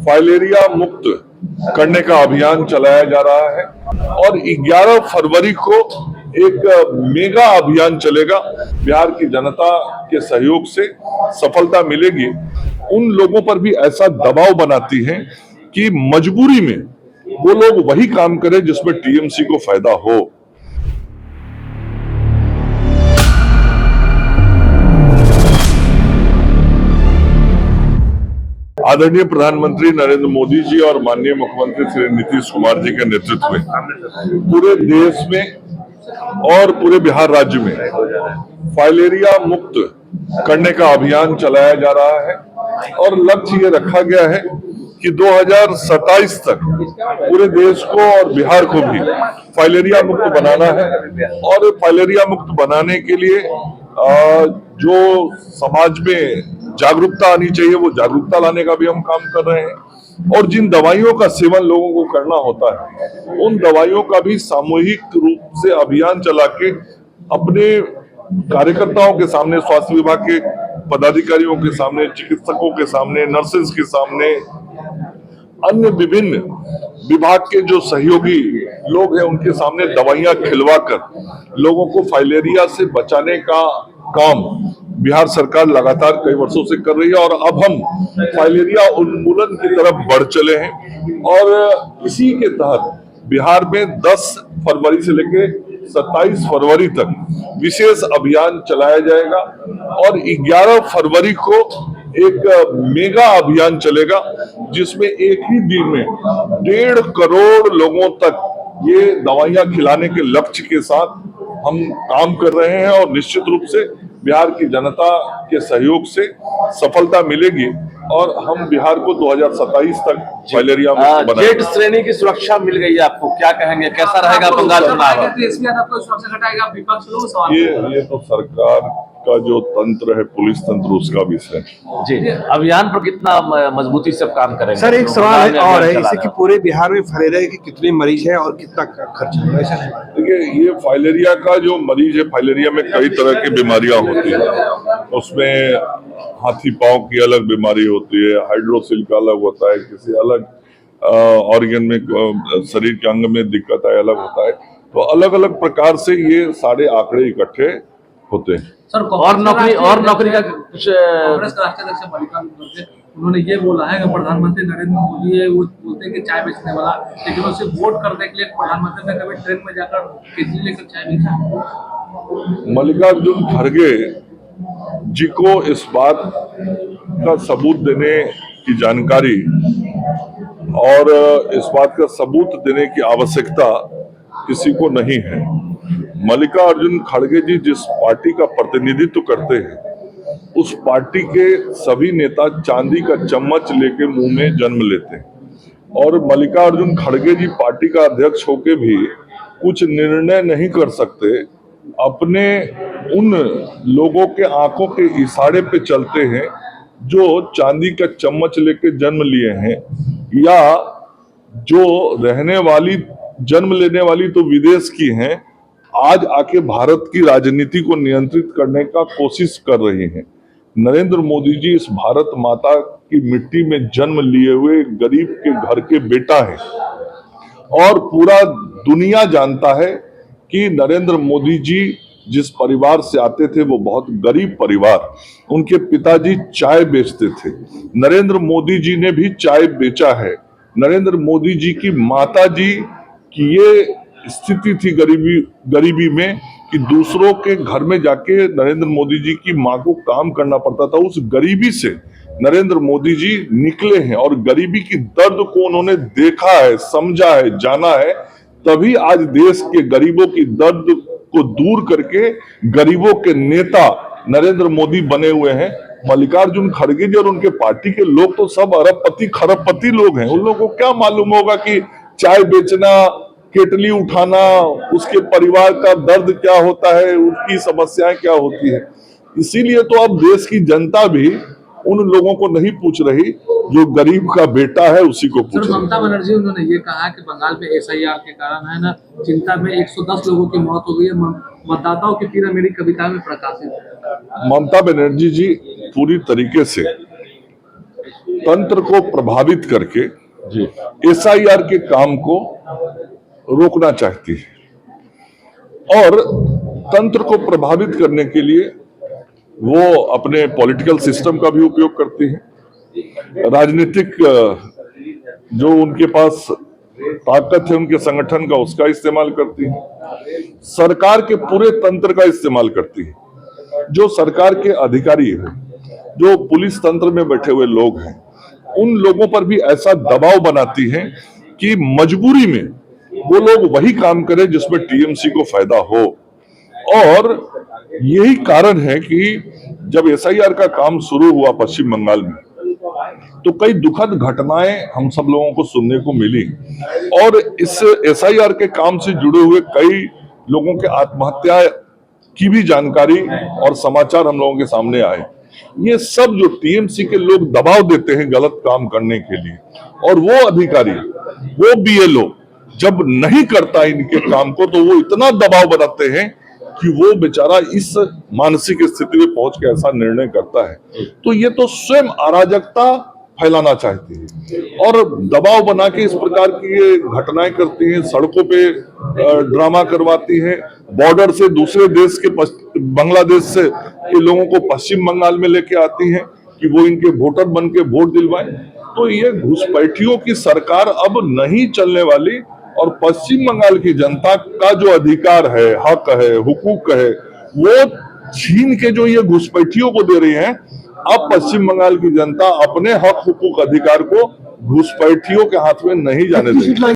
Filaria मुक्त करने का अभियान चलाया जा रहा है और 11 फरवरी को एक मेगा अभियान चलेगा। बिहार की जनता के सहयोग से सफलता मिलेगी। उन लोगों पर भी ऐसा दबाव बनाती है कि मजबूरी में वो लोग वही काम करें जिसमें टीएमसी को फायदा हो। आदरणीय प्रधानमंत्री नरेंद्र मोदी जी और माननीय मुख्यमंत्री श्री नीतीश कुमार जी के नेतृत्व में पूरे देश में और पूरे बिहार राज्य में फाइलेरिया मुक्त करने का अभियान चलाया जा रहा है और लक्ष्य ये रखा गया है कि 2027 तक पूरे देश को और बिहार को भी फाइलेरिया मुक्त बनाना है। और फाइलेरिया मुक्त बनाने के लिए जो समाज में जागरूकता आनी चाहिए वो जागरूकता लाने का भी हम काम कर रहे हैं। और जिन दवाइयों का सेवन लोगों को करना होता है उन दवाइयों का भी सामूहिक रूप से अभियान चला के अपने कार्यकर्ताओं के सामने, स्वास्थ्य विभाग के पदाधिकारियों के सामने, चिकित्सकों के सामने, नर्सेज के सामने, अन्य विभिन्न विभाग के जो सहयोगी लोग हैं उनके सामने दवाइयां खिलवाकर लोगों को फाइलेरिया से बचाने का काम बिहार सरकार लगातार कई वर्षों से कर रही है। और अब हम फाइलेरिया उन्मूलन की तरफ बढ़ चले हैं और इसी के तहत बिहार में 10 फरवरी से लेकर 27 फरवरी तक विशेष अभियान चलाया जाएगा और 11 फरवरी को एक मेगा अभियान चलेगा जिसमें एक ही दिन में 1.5 करोड़ लोगों तक ये दवाइयां खिलाने के लक्ष्य के साथ हम काम कर रहे हैं। और निश्चित रूप से बिहार की जनता के सहयोग से सफलता मिलेगी और हम बिहार को 2027 तक फाइलेरिया मुक्त बनाएंगे। जेड श्रेणी की सुरक्षा मिल गई है आपको, क्या कहेंगे, कैसा रहेगा बंगाल चुनाव? ये तो सरकार का जो तंत्र है, पुलिस तंत्र, उसका विषय जी। अभियान पर कितना मजबूती से काम करेंगे? सर एक सवाल और है इसे कि पूरे बिहार में फाइलेरिया के कितने मरीज हैं और कितना खर्च है? देखिए, ये फाइलेरिया का जो मरीज है, फाइलेरिया में कई तरह की बीमारियां होती है। उसमें हाथी पांव की अलग बीमारी होती है, हाइड्रोसिल का अलग होता है, किसी अलग ऑर्गन में, शरीर के अंग में दिक्कत है अलग होता है। तो अलग अलग प्रकार से ये सारे आंकड़े इकट्ठे होते हैं। सर और नौकरी का कुछ कांग्रेस का राष्ट्रीय अध्यक्ष मल्लिकार्जुन खड़गे उन्होंने ये बोला है कि प्रधानमंत्री नरेंद्र मोदी है, वो बोलते हैं कि चाय बेचने वाला, लेकिन उसे वोट करने के लिए प्रधानमंत्री ने कभी ट्रेन में जाकर केतली लेकर चाय बेचा। मल्लिकार्जुन खड़गे जी को इस बात का सबूत देने की जानकारी और इस बात का सबूत देने की आवश्यकता किसी को नहीं है। मल्लिकार्जुन खड़गे जी जिस पार्टी का प्रतिनिधित्व करते हैं उस पार्टी के सभी नेता चांदी का चम्मच लेके मुंह में जन्म लेते हैं और मल्लिकार्जुन खड़गे जी पार्टी का अध्यक्ष होके भी कुछ निर्णय नहीं कर सकते। अपने उन लोगों के आंखों के इशारे पे चलते हैं जो चांदी का चम्मच लेके जन्म लिए हैं, या जो रहने वाली, जन्म लेने वाली तो विदेश की हैं, आज आके भारत की राजनीति को नियंत्रित करने का कोशिश कर रही हैं। नरेंद्र मोदी जी इस भारत माता की मिट्टी में जन्म लिए हुए गरीब के घर के बेटा हैं और पूरा दुनिया जानता है कि नरेंद्र मोदी जी जिस परिवार से आते थे वो बहुत गरीब परिवार। उनके पिताजी चाय बेचते थे, नरेंद्र मोदी जी ने भी चाय बेचा है। नरेंद्र मोदी जी की माता जी की ये स्थिति थी गरीबी में कि दूसरों के घर में जाके नरेंद्र मोदी जी की मां को काम करना पड़ता था। उस गरीबी से नरेंद्र मोदी जी निकले हैं और गरीबी की दर्द को उन्होंने देखा है, समझा है, जाना है, तभी आज देश के गरीबों की दर्द को दूर करके गरीबों के नेता नरेंद्र मोदी बने हुए हैं। मल्लिकार्जुन खड़गे जी और उनके पार्टी के लोग तो सब अरबपति खरबपति लोग हैं। उन लोगों को क्या मालूम होगा कि चाय बेचना, केतली उठाना, उसके परिवार का दर्द क्या होता है, उनकी समस्याएं क्या होती है। इसीलिए तो अब देश की जनता भी उन लोगों को नहीं पूछ रही जो गरीब का बेटा है उसी को पूछ रही। ममता बनर्जी उन्होंने ये कहा कि बंगाल में SIR के कारण है ना चिंता में 110 लोगों की मौत हो गई है, मतदाताओं की पीड़ा मेरी कविता में प्रकाशित है। ममता बनर्जी जी पूरी तरीके से तंत्र को प्रभावित करके एसआईआर के काम को रोकना चाहती है और तंत्र को प्रभावित करने के लिए वो अपने पॉलिटिकल सिस्टम का भी उपयोग करती है। राजनीतिक जो उनके पास ताकत है उनके संगठन का, उसका इस्तेमाल करती है। सरकार के पूरे तंत्र का इस्तेमाल करती है। जो सरकार के अधिकारी हैं, जो पुलिस तंत्र में बैठे हुए लोग हैं, उन लोगों पर भी ऐसा दबाव बनाती है कि मजबूरी में वो लोग वही काम करें जिसमें टीएमसी को फायदा हो। और यही कारण है कि जब एसआईआर का काम शुरू हुआ पश्चिम बंगाल में, तो कई दुखद घटनाएं हम सब लोगों को सुनने को मिली और इस एसआईआर के काम से जुड़े हुए कई लोगों के आत्महत्या की भी जानकारी और समाचार हम लोगों के सामने आए। ये सब जो टीएमसी के लोग दबाव देते हैं गलत काम करने के लिए, और वो अधिकारी, वो बीएलओ जब नहीं करता इनके काम को तो वो इतना दबाव बनाते हैं कि वो बेचारा इस मानसिक स्थिति में पहुंच के ऐसा निर्णय करता है। तो ये तो स्वयं अराजकता फैलाना चाहती है और दबाव बना के इस प्रकार की ये घटनाएं करती हैं, सड़कों पे ड्रामा करवाती हैं, बॉर्डर से दूसरे देश के बांग्लादेश से के लोगों को पश्चिम बंगाल में लेके आती हैं कि वो इनके वोटर बन के वोट दिलवाएं। तो ये घुसपैठियों की सरकार अब नहीं चलने वाली और पश्चिम बंगाल की जनता का जो अधिकार है, हक है, हुकूक है, वो छीन के जो ये घुसपैठियों को दे रही हैं। अब पश्चिम बंगाल की जनता अपने हक, हुकूक, अधिकार को घुसपैठियों के हाथ में नहीं जाने देगी।